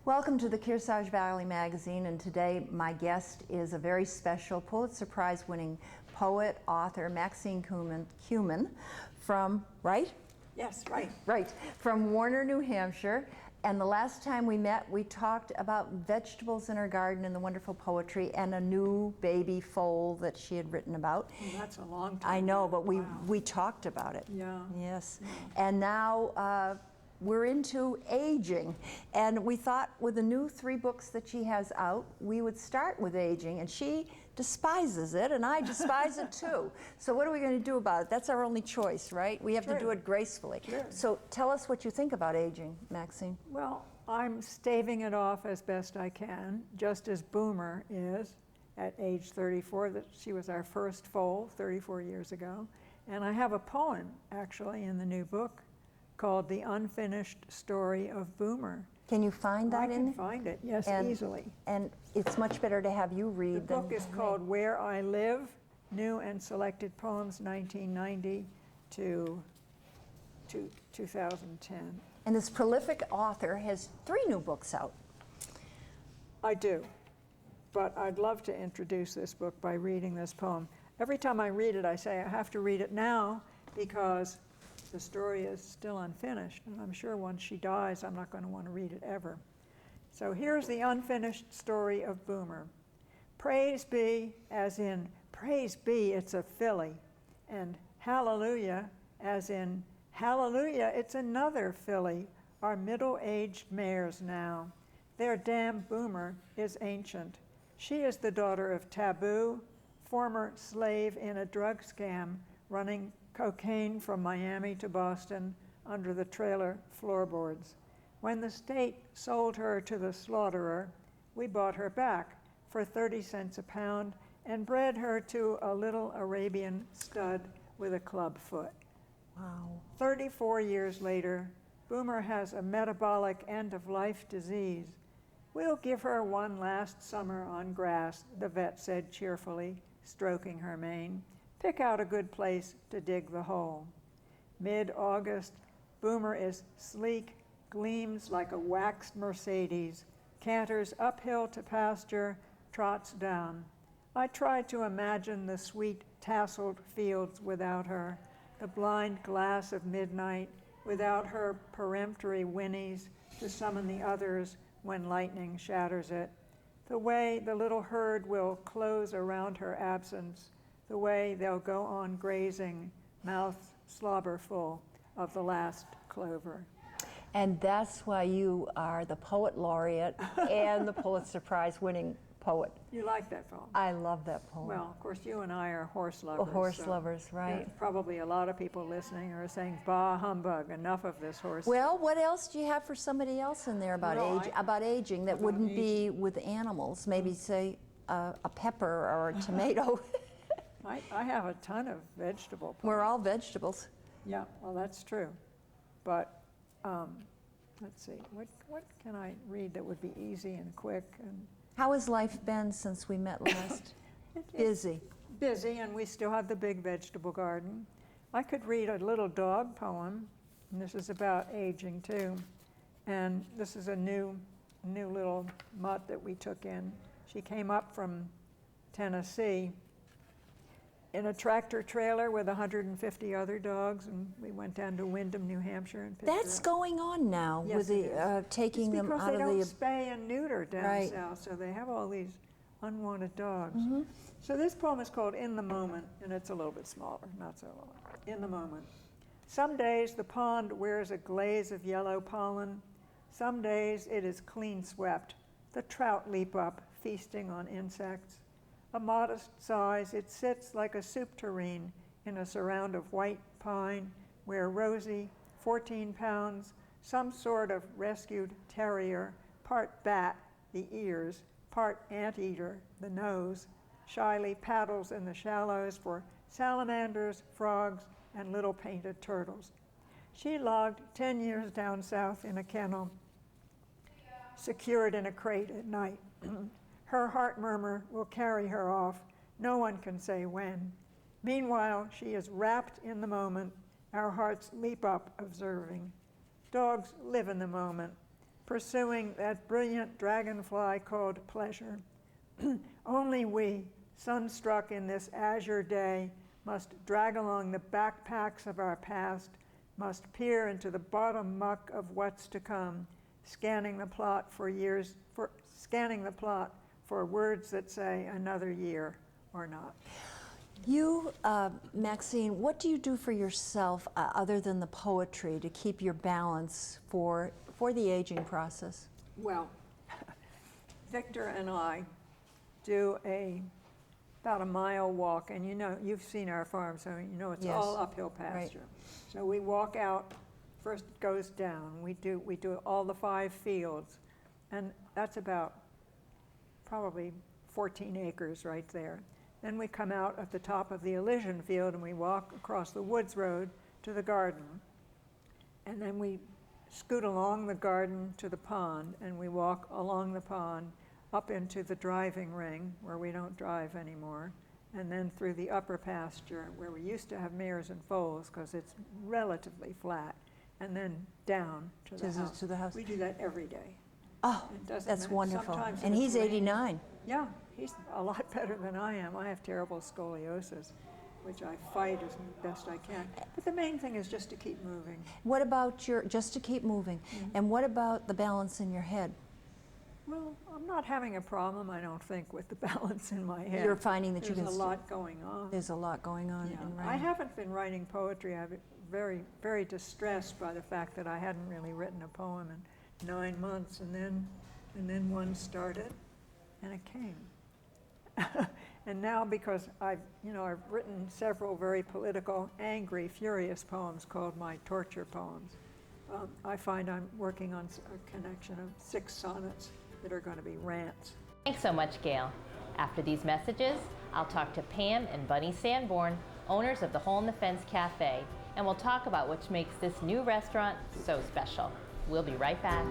Welcome to the Kearsarge Valley Magazine, and today my guest is a very special Pulitzer Prize winning poet, author, Maxine Kumin from, right? Yes, right. Right, from Warner, New Hampshire. And the last time we met, we talked about vegetables in her garden and the wonderful poetry and a new baby foal that she had written about. Well, that's a long time. I know, but Wow. we talked about it. Yeah. Yes. Yeah. And now we're into aging. And we thought with the new 3 books that she has out, we would start with aging. And she despises it, and I despise it too. So what are we going to do about it? That's our only choice, right? We have to do it gracefully. Sure. So tell us what you think about aging, Maxine. Well, I'm staving it off as best I can, just as Boomer is at age 34. That she was our first foal 34 years ago. And I have a poem, actually, in the new book called The Unfinished Story of Boomer. Can you find that in? I can find it, yes, easily. And it's much better to have you read The book is called Where I Live, New and Selected Poems, 1990 to 2010. And this prolific author has 3 new books out. I do, but I'd love to introduce this book by reading this poem. Every time I read it, I say I have to read it now because the story is still unfinished, and I'm sure once she dies, I'm not going to want to read it ever. So here's the unfinished story of Boomer. Praise be, as in, praise be, it's a filly, and hallelujah, as in, hallelujah, it's another filly, are middle-aged mares now. Their damn Boomer is ancient. She is the daughter of Taboo, former slave in a drug scam, running cocaine from Miami to Boston under the trailer floorboards. When the state sold her to the slaughterer, we bought her back for 30 cents a pound and bred her to a little Arabian stud with a club foot. Wow. 34 years later, Boomer has a metabolic end-of-life disease. We'll give her one last summer on grass, the vet said cheerfully, stroking her mane. Pick out a good place to dig the hole. Mid-August, Boomer is sleek, gleams like a waxed Mercedes, canters uphill to pasture, trots down. I try to imagine the sweet tasseled fields without her, the blind glass of midnight without her peremptory whinnies to summon the others when lightning shatters it, the way the little herd will close around her absence, the way they'll go on grazing, mouth slobber full of the last clover. And that's why you are the poet laureate and the Pulitzer Prize winning poet. You like that poem? I love that poem. Well, of course, you and I are horse lovers. Horse lovers, right. Probably a lot of people listening are saying, bah, humbug, enough of this horse. Well, what else do you have for somebody else in there about aging that wouldn't be with animals? Maybe say a pepper or a tomato. I have a ton of vegetable poems. We're all vegetables. Yeah, well, that's true. But let's see, what can I read that would be easy and quick? And how has life been since we met last? Busy. Busy, and we still have the big vegetable garden. I could read a little dog poem, and this is about aging too. And this is a new little mutt that we took in. She came up from Tennessee in a tractor trailer with 150 other dogs, and we went down to Windham, New Hampshire, and picked That's her up. going on now with the taking them out of the. Because they don't spay and neuter down south, so they have all these unwanted dogs. So this poem is called In the Moment, and it's a little bit smaller, not so long. In the Moment. Some days the pond wears a glaze of yellow pollen. Some days it is clean swept. The trout leap up, feasting on insects. A modest size, it sits like a soup tureen in a surround of white pine, where Rosie, 14 pounds, some sort of rescued terrier, part bat, the ears, part anteater, the nose, shyly paddles in the shallows for salamanders, frogs, and little painted turtles. She logged 10 years down south in a kennel, secured in a crate at night. Her heart murmur will carry her off. No one can say when. Meanwhile, she is wrapped in the moment. Our hearts leap up observing. Dogs live in the moment. pursuing that brilliant dragonfly called pleasure. Only we, sunstruck in this azure day, must drag along the backpacks of our past, must peer into the bottom muck of what's to come, scanning the plot for words that say another year or not. You, Maxine, what do you do for yourself other than the poetry to keep your balance for the aging process? Well, Victor and I do about a mile walk, and you know, you've seen our farm, so you know it's Yes. all uphill pasture. Right. So we walk out, first it goes down, we do all the 5 fields, and that's about probably 14 acres right there. Then we come out at the top of the Elysian field and we walk across the woods road to the garden, and then we scoot along the garden to the pond, and we walk along the pond up into the driving ring where we don't drive anymore, and then through the upper pasture where we used to have mares and foals because it's relatively flat, and then down to the house. We do that every day. Oh, that's wonderful. Sometimes and he's 89. Yeah, he's a lot better than I am. I have terrible scoliosis, which I fight as best I can. But the main thing is just to keep moving. What about just to keep moving? Mm-hmm. And what about the balance in your head? Well, I'm not having a problem, I don't think, with the balance in my head. You're finding that There's a lot going on. There's a lot going on in writing. I haven't been writing poetry. I've been very, very distressed by the fact that I hadn't really written a poem in 9 months, and then one started, and it came. And now, because I've written several very political, angry, furious poems called my torture poems, I find I'm working on a connection of 6 sonnets that are going to be rants. Thanks so much, Gail. After these messages, I'll talk to Pam and Bunny Sanborn, owners of the Hole in the Fence Cafe, and we'll talk about what makes this new restaurant so special. We'll be right back.